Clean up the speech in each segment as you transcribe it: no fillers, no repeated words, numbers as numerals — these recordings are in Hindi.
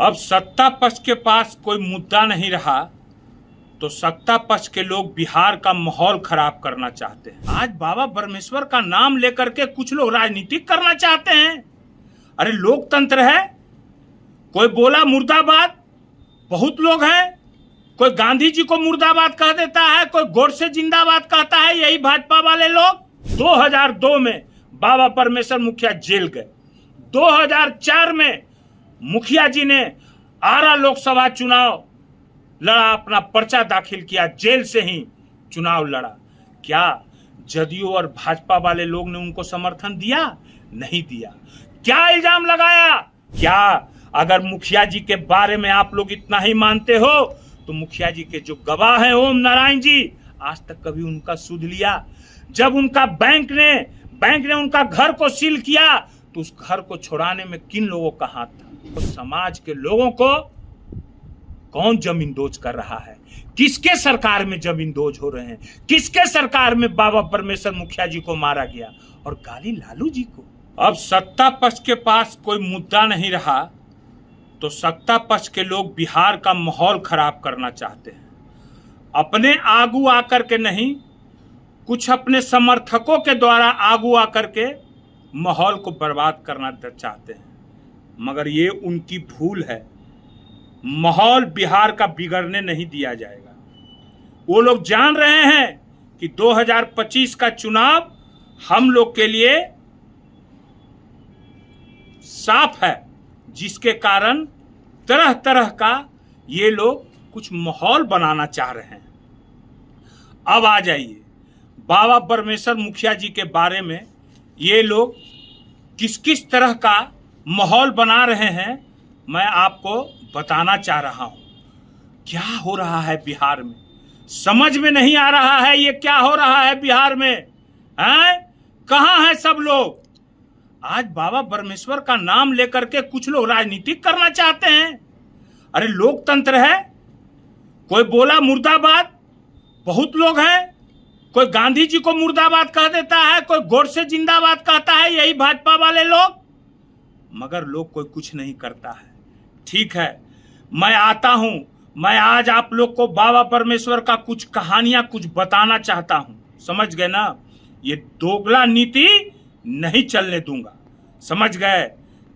अब सत्ता पक्ष के पास कोई मुद्दा नहीं रहा तो सत्ता पक्ष के लोग बिहार का माहौल खराब करना चाहते हैं। आज बाबा परमेश्वर का नाम लेकर के कुछ लोग राजनीतिक करना चाहते हैं। अरे लोकतंत्र है, कोई बोला मुर्दाबाद, बहुत लोग हैं। कोई गांधी जी को मुर्दाबाद कह देता है, कोई गोडसे जिंदाबाद कहता है। यही भाजपा वाले लोग 2002 में बाबा परमेश्वर मुखिया जेल गए। 2004 में मुखिया जी ने आरा लोकसभा चुनाव लड़ा, अपना पर्चा दाखिल किया, जेल से ही चुनाव लड़ा। क्या जदयू और भाजपा वाले लोग ने उनको समर्थन दिया? नहीं दिया। क्या इल्जाम लगाया? क्या अगर मुखिया जी के बारे में आप लोग इतना ही मानते हो तो मुखिया जी के जो गवाह हैं ओम नारायण जी, आज तक कभी उनका सुध लिया? जब उनका बैंक ने उनका घर को सील किया तो उस घर को छुड़ाने में किन लोगों का हाथ था? तो समाज के लोगों को कौन जमींदोज कर रहा है? किसके सरकार में जमींदोज हो रहे हैं? किसके सरकार में बाबा परमेश्वर मुखिया जी को मारा गया और गाली लालू जी को? अब सत्ता पक्ष के पास कोई मुद्दा नहीं रहा तो सत्ता पक्ष के लोग बिहार का माहौल खराब करना चाहते हैं। अपने आगू आकर के नहीं, कुछ अपने समर्थकों के द्वारा आगू आकर के माहौल को बर्बाद करना चाहते हैं, मगर ये उनकी भूल है। माहौल बिहार का बिगड़ने नहीं दिया जाएगा। वो लोग जान रहे हैं कि 2025 का चुनाव हम लोग के लिए साफ है, जिसके कारण तरह तरह का ये लोग कुछ माहौल बनाना चाह रहे हैं। अब आ जाइए बाबा परमेश्वर मुखिया जी के बारे में ये लोग किस किस तरह का माहौल बना रहे हैं, मैं आपको बताना चाह रहा हूं। क्या हो रहा है बिहार में, समझ में नहीं आ रहा है। ये क्या हो रहा है बिहार में? हैं? कहां है सब लोग? आज बाबा परमेश्वर का नाम लेकर के कुछ लोग राजनीतिक करना चाहते हैं। अरे लोकतंत्र है, कोई बोला मुर्दाबाद, बहुत लोग हैं। कोई गांधी जी को मुर्दाबाद कह देता है, कोई गोडसे जिंदाबाद कहता है। यही भाजपा वाले लोग, मगर लोग कोई कुछ नहीं करता है। ठीक है, मैं आता हूं, मैं आज आप लोग को बाबा परमेश्वर का कुछ कहानियां कुछ बताना चाहता हूं। समझ गए ना? ये दोगला नीति नहीं चलने दूंगा, समझ गए?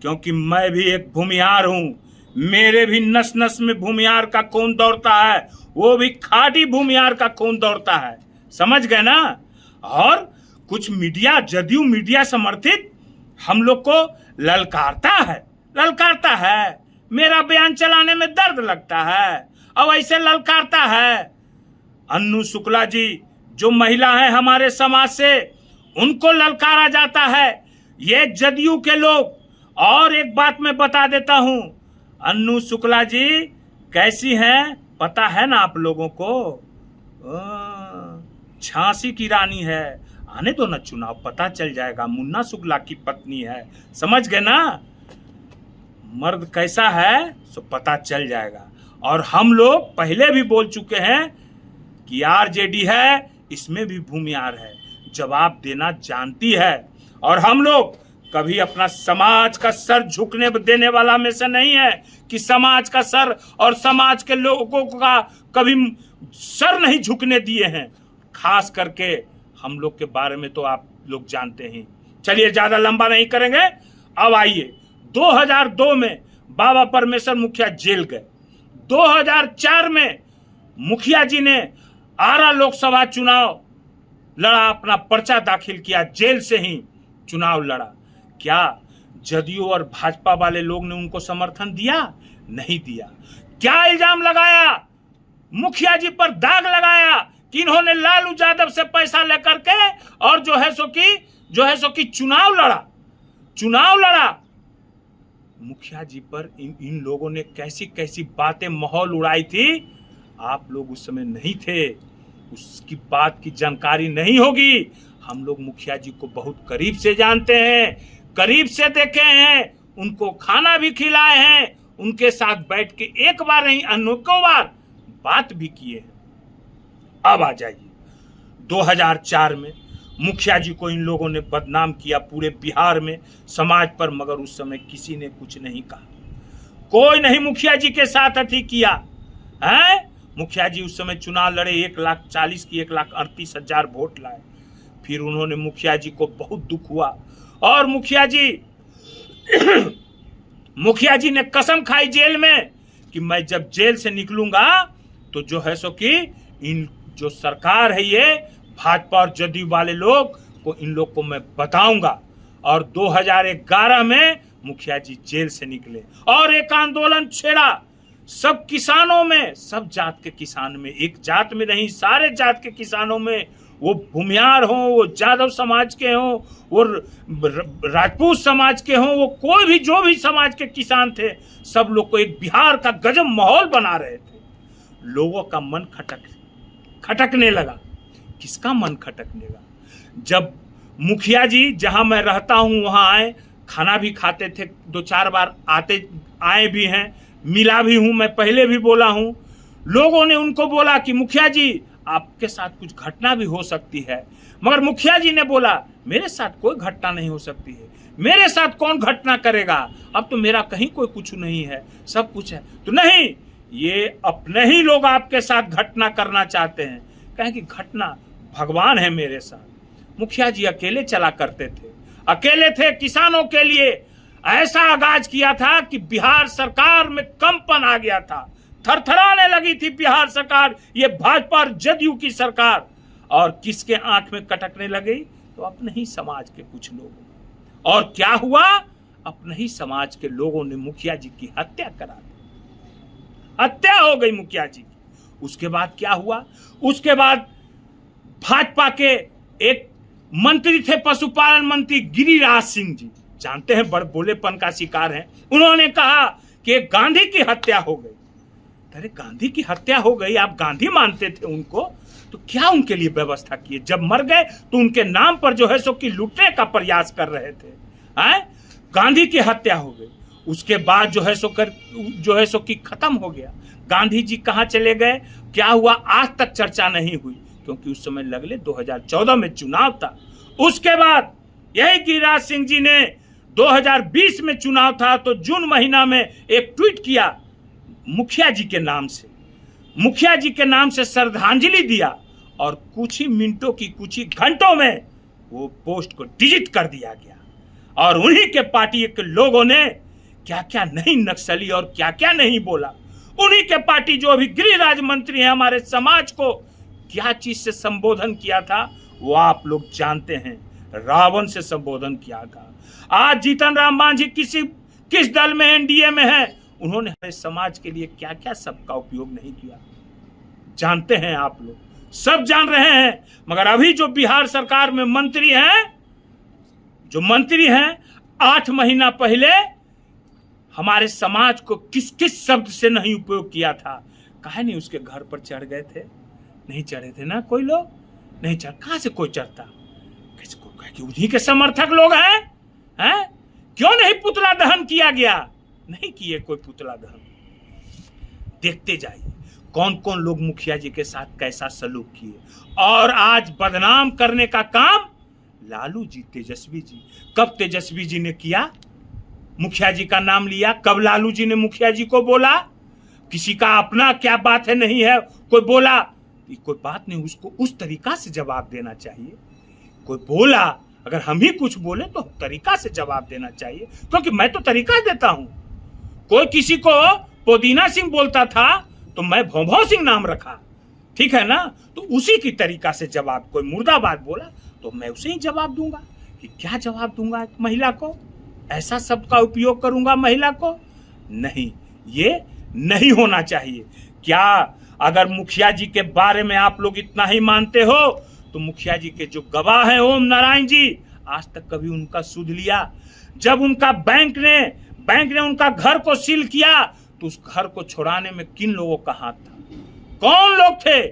क्योंकि मैं भी एक भूमिहार हूं, मेरे भी नस नस में भूमिहार का खून दौड़ता है, वो भी खाटी भूमिहार का खून दौड़ता है। समझ गए ना? और कुछ मीडिया, जदयू मीडिया समर्थित हम लोग को ललकारता है। मेरा बयान चलाने में दर्द लगता है, अब ऐसे ललकारता है। अन्नू शुक्ला जी जो महिला है हमारे समाज से, उनको ललकारा जाता है, ये जदयू के लोग। और एक बात मैं बता देता हूं, अन्नू शुक्ला जी कैसी हैं पता है ना आप लोगों को? झांसी की रानी है। आने दो ना चुनाव, पता चल जाएगा। मुन्ना शुक्ला की पत्नी है, समझ गए ना? मर्द कैसा है सो पता चल जाएगा। और हम लोग पहले भी बोल चुके हैं कि आरजेडी है, इसमें भी भूमिहार है, जवाब देना जानती है। और हम लोग कभी अपना समाज का सर झुकने देने वाला में से नहीं है कि समाज का सर और समाज के लोगों का कभी सर नहीं झुकने दिए हैं। खास करके हम लोग के बारे में तो आप लोग जानते हैं। चलिए ज्यादा लंबा नहीं करेंगे, अब आइए 2002 में बाबा परमेश्वर मुखिया जेल गए। 2004 में मुखिया जी ने आरा लोकसभा चुनाव लड़ा, अपना पर्चा दाखिल किया, जेल से ही चुनाव लड़ा। क्या जदयू और भाजपा वाले लोग ने उनको समर्थन दिया? नहीं दिया। क्या इल्जाम लगाया? मुखिया जी पर दाग लगाया कि इन्होंने लालू यादव से पैसा लेकर के और जो है सो कि चुनाव लड़ा। मुखिया जी पर इन लोगों ने कैसी कैसी बातें माहौल उड़ाई थी, आप लोग उस समय नहीं थे, उसकी बात की जानकारी नहीं होगी। हम लोग मुखिया जी को बहुत करीब से जानते हैं, करीब से देखे हैं, उनको खाना भी खिलाए हैं, उनके साथ बैठ के एक बार नहीं अनेकों बार बात भी किए हैं। अब आ जाइए 2004 में मुखिया जी को इन लोगों ने बदनाम किया पूरे बिहार में, समाज पर, मगर उस समय किसी ने कुछ नहीं कहा। कोई नहीं मुखिया जी के साथ अथी किया है। मुखिया जी उस समय चुनाव लड़े, 1,40,000 की 1,38,000 वोट लाए। फिर उन्होंने मुखिया जी को बहुत दुख हुआ और मुखिया जी ने कसम खाई जेल में कि मैं जब जेल से निकलूंगा तो जो है सो कि इन जो सरकार है ये भाजपा और जदयू वाले लोग को, इन लोग को मैं बताऊंगा। और 2011 में मुखिया जी जेल से निकले और एक आंदोलन छेड़ा सब किसानों में, सब जात के किसान में, एक जात में नहीं सारे जात के किसानों में, वो भूमियार हों, वो यादव समाज के हों, वो राजपूत समाज के हों, वो कोई भी जो भी समाज के किसान थे, सब लोग को एक बिहार का गजब माहौल बना रहे थे। लोगों का मन खटकने लगा। किसका मन खटकने लगा? जब मुखिया जी जहां मैं रहता हूं वहां आए, खाना भी खाते थे, 2-4 बार आए भी हैं, मिला भी हूं, मैं पहले भी बोला हूं। लोगों ने उनको बोला कि मुखिया जी आपके साथ कुछ घटना भी हो सकती है, मगर मुखिया जी ने बोला मेरे साथ कोई घटना नहीं हो सकती है, मेरे साथ कौन घटना करेगा, अब तो मेरा कहीं कोई कुछ नहीं है, सब कुछ है। तो नहीं, ये अपने ही लोग आपके साथ घटना करना चाहते हैं, कहें कि घटना भगवान है मेरे साथ। मुखिया जी अकेले चला करते थे, अकेले थे, किसानों के लिए ऐसा आगाज किया था कि बिहार सरकार में कंपन आ गया था, थरथराने लगी थी बिहार सरकार, ये भाजपा और जदयू की सरकार। और किसके आंख में कटकने लगी? तो अपने ही समाज के कुछ लोग। और क्या हुआ? अपने ही समाज के लोगों ने मुखिया जी की हत्या करा दी, हत्या हो गई मुखिया जी की। उसके बाद क्या हुआ? उसके बाद भाजपा के एक मंत्री थे, पशुपालन मंत्री गिरिराज सिंह जी, जानते हैं बड़ बोलेपन का शिकार हैं। उन्होंने कहा कि गांधी की हत्या हो गई। अरे गांधी की हत्या हो गई, आप गांधी मानते थे उनको, तो क्या उनके लिए व्यवस्था किए? जब मर गए तो उनके नाम पर जो है सो कि लूटने का प्रयास कर रहे थे। गांधी की हत्या हो गई, उसके बाद जो है सो कि खत्म हो गया। गांधी जी कहाँ चले गए, क्या हुआ, आज तक चर्चा नहीं हुई, क्योंकि उस समय लगले 2014 में चुनाव था। उसके बाद यही गिरिराज सिंह जी ने 2020 में चुनाव था तो जून महीना में एक ट्वीट किया, मुखिया जी के नाम से श्रद्धांजलि दिया, और कुछ ही मिनटों की, कुछ ही घंटों में वो पोस्ट को डिलीट कर दिया गया। और उन्हीं के पार्टी के लोगों ने क्या क्या नहीं नक्सली और क्या क्या नहीं बोला। उन्हीं के पार्टी जो अभी गृहराज मंत्री हैं, हमारे समाज को क्या चीज से संबोधन किया था वो आप लोग जानते हैं, रावण से संबोधन किया था। आज जीतन राम मांझी किस दल में, एनडीए में है, उन्होंने हमारे समाज के लिए क्या क्या सबका उपयोग नहीं किया, जानते हैं आप लोग, सब जान रहे हैं। मगर अभी जो बिहार सरकार में मंत्री हैं, 8 महीना पहले हमारे समाज को किस किस शब्द से नहीं उपयोग किया था, काहे नहीं उसके घर पर चढ़ गए थे? नहीं चढ़े थे ना, कोई लोग नहीं चढ़, कहां से कोई चढ़ता? किसको कहे कि उन्हीं के समर्थक लोग हैं? क्यों नहीं पुतला दहन किया गया? नहीं किए कोई पुतला दहन। देखते जाइए कौन कौन लोग मुखिया जी के साथ कैसा सलूक किए। और आज बदनाम करने का काम लालू जी, तेजस्वी जी। कब तेजस्वी जी ने किया, मुखिया जी का नाम लिया? कब लालू जी ने मुखिया जी को बोला? किसी का अपना क्या बात है, नहीं है, कोई बोला, कोई बात नहीं, उसको उस तरीका से जवाब देना चाहिए। कोई बोला, अगर हम ही कुछ बोले तो तरीका से जवाब देना चाहिए, क्योंकि मैं तो तरीका देता हूं। कोई किसी को पुदीना सिंह बोलता था तो मैं भौभौ सिंह नाम रखा, ठीक है ना? तो उसी की तरीका से जवाब, कोई मुर्दाबाद बोला तो मैं उसे ही जवाब दूंगा। कि क्या जवाब दूंगा महिला को? ऐसा शब्द का उपयोग करूंगा महिला को? नहीं, ये नहीं होना चाहिए। क्या अगर मुखिया जी के बारे में आप लोग इतना ही मानते हो तो मुखिया जी के जो गवाह हैं ओम नारायण जी, आज तक कभी उनका सुध लिया? जब उनका बैंक ने उनका घर को सील किया तो उस घर को छुड़ाने में किन लोगों का हाथ था? कौन लोग थे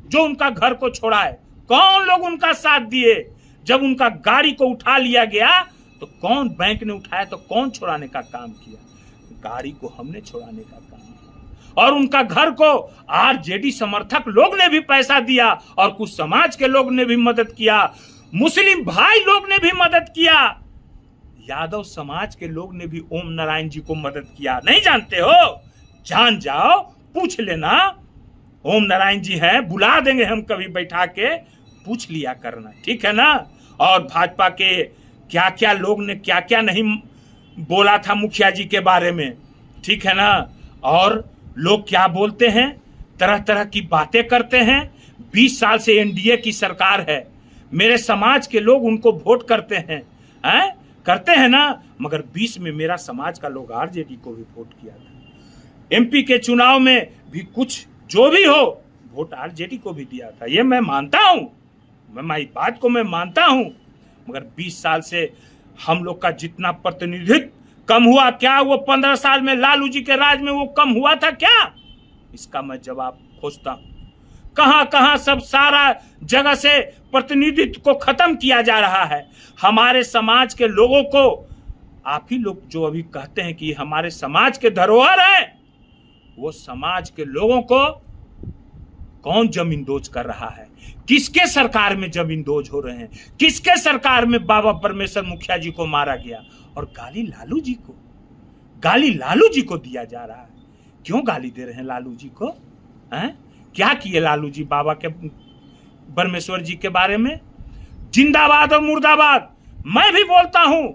जो उनका घर को छुड़ाए? कौन लोग उनका साथ दिए? जब उनका गाड़ी को उठा लिया गया तो कौन, बैंक ने उठाया तो कौन छुड़ाने का काम किया? गाड़ी को हमने छुड़ाने का काम किया। और उनका घर को आरजेडी समर्थक लोग ने भी पैसा दिया और कुछ समाज के लोग ने भी मदद किया, मुस्लिम भाई लोग ने भी मदद किया। यादव समाज के लोग ने भी ओम नारायण जी को मदद किया। नहीं जानते हो? जान जाओ, पूछ लेना। ओम नारायण जी हैं, बुला देंगे हम कभी बैठा के, पूछ लिया करना, ठीक है ना। और भाजपा के क्या क्या लोग ने क्या क्या नहीं बोला था मुखिया जी के बारे में, ठीक है ना। और लोग क्या बोलते हैं, तरह तरह की बातें करते हैं। 20 साल से एनडीए की सरकार है, मेरे समाज के लोग उनको वोट करते हैं, करते हैं ना। मगर 20 में मेरा समाज का लोग आरजेडी को भी वोट किया था। एमपी के चुनाव में भी कुछ जो भी हो, वोट आरजेडी को भी दिया था, ये मैं मानता हूं, मैं इस बात को मैं मानता हूं। मगर 20 साल से हम लोग का जितना प्रतिनिधित्व कम हुआ क्या, वो 15 साल में लालू जी के राज में वो कम हुआ था क्या? इसका मैं जवाब खोजता हूं। कहां कहां सब सारा जगह से प्रतिनिधित्व को खत्म किया जा रहा है। हमारे समाज के लोगों को, आप ही लोग जो अभी कहते हैं कि हमारे समाज के धरोहर है, वो समाज के लोगों को कौन जमींदोज कर रहा है? किसके सरकार में जमींदोज हो रहे हैं? किसके सरकार में बाबा परमेश्वर मुखिया जी को मारा गया? और गाली लालू जी को दिया जा रहा है। क्यों गाली दे रहे हैं लालू जी को? क्या किए लालू जी बाबा के परमेश्वर जी के बारे में? जिंदाबाद और मुर्दाबाद मैं भी बोलता हूं।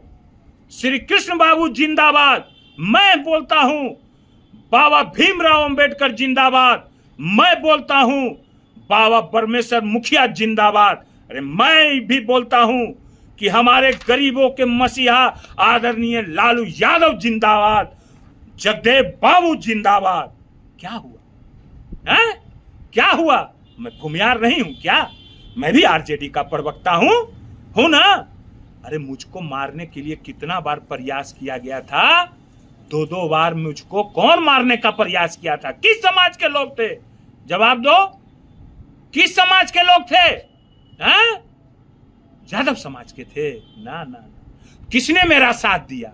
श्री कृष्ण बाबू जिंदाबाद मैं बोलता हूं। बाबा भीमराव अंबेडकर जिंदाबाद मैं बोलता हूं। बाबा परमेश्वर मुखिया जिंदाबाद। अरे मैं भी बोलता हूं कि हमारे गरीबों के मसीहा आदरणीय लालू यादव जिंदाबाद, जगदेव बाबू जिंदाबाद। क्या हुआ? क्या हुआ? मैं भूमियार नहीं हूं क्या? मैं भी आरजेडी का प्रवक्ता हूं ना। अरे मुझको मारने के लिए कितना बार प्रयास किया गया था? 2 बार मुझको कौन मारने का प्रयास किया था? किस समाज के लोग थे? जवाब दो, किस समाज के लोग थे? यादव समाज के थे? ना ना ना। किसने मेरा साथ दिया?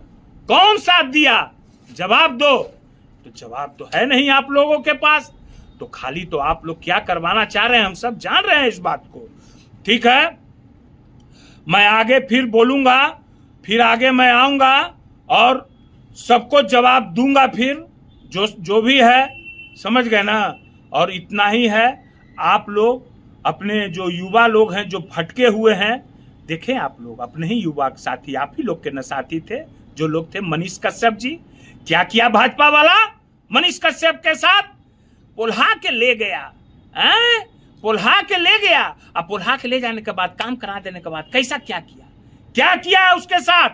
कौन साथ दिया? जवाब दो। तो जवाब तो है नहीं आप लोगों के पास। तो खाली तो आप लोग क्या करवाना चाह रहे हैं हम सब जान रहे हैं इस बात को, ठीक है। मैं आगे फिर बोलूंगा, फिर आगे मैं आऊंगा और सबको जवाब दूंगा फिर जो भी है, समझ गए ना। और इतना ही है, आप लोग अपने जो युवा लोग हैं जो भटके हुए हैं, देखें आप लोग अपने ही युवा साथी, आप ही लोग के न साथी थे जो लोग थे। मनीष कश्यप जी क्या किया भाजपा वाला मनीष कश्यप के साथ? पुल्हा के ले गया, पुल्हा के ले गया। अब पुल्हा के ले जाने के बाद, काम करा देने के बाद कैसा क्या किया उसके साथ?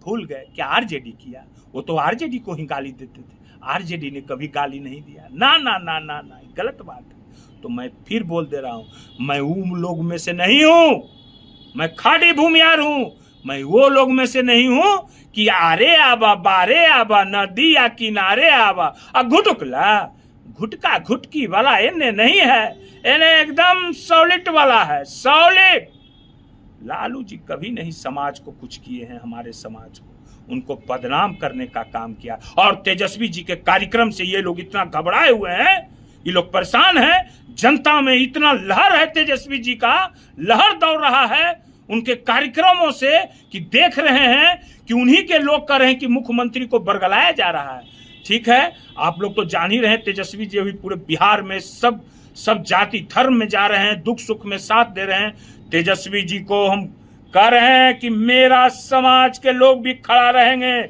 भूल गए क्या आरजेडी किया? वो तो आरजेडी को ही गाली देते थे, आरजेडी ने कभी गाली नहीं दिया। ना ना ना ना ना, गलत बात है। तो मैं फिर बोल दे रहा हूं, मैं उन लोग में से नहीं हूं, मैं खाड़ी भूमियार हूं। मैं वो लोग में से नहीं हूं कि आरे आबा बारे आबा नदी या किनारे आबा घुटुकला घुटका घुटकी वाला इन्हें नहीं है, इन्हें एकदम सॉलिड वाला है, सॉलिड। लालू जी कभी नहीं समाज को कुछ किए हैं, हमारे समाज को उनको बदनाम करने का काम किया। और तेजस्वी जी के कार्यक्रम से ये लोग इतना घबराए हुए हैं, ये लोग परेशान हैं। जनता में इतना लहर है, तेजस्वी जी का लहर दौड़ रहा है उनके कार्यक्रमों से कि देख रहे हैं कि उन्हीं के लोग कह रहे हैं कि मुख्यमंत्री को बरगलाया जा रहा है। ठीक है, आप लोग तो जान ही रहे हैं, तेजस्वी जी अभी पूरे बिहार में सब जाति धर्म में जा रहे हैं, दुख सुख में साथ दे रहे हैं। तेजस्वी जी को हम कह रहे हैं कि मेरा समाज के लोग भी खड़ा रहेंगे।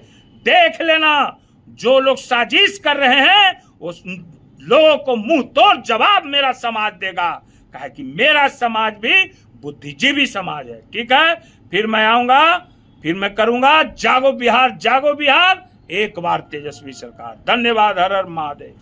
देख लेना, जो लोग साजिश कर रहे हैं उस लोगों को मुंह तोड़ जवाब मेरा समाज देगा। कहा कि मेरा समाज भी बुद्धिजीवी समाज है। ठीक है, फिर मैं आऊंगा, फिर मैं करूंगा जागो बिहार, जागो बिहार। एक बार तेजस्वी सरकार। धन्यवाद। हर हर महादेव।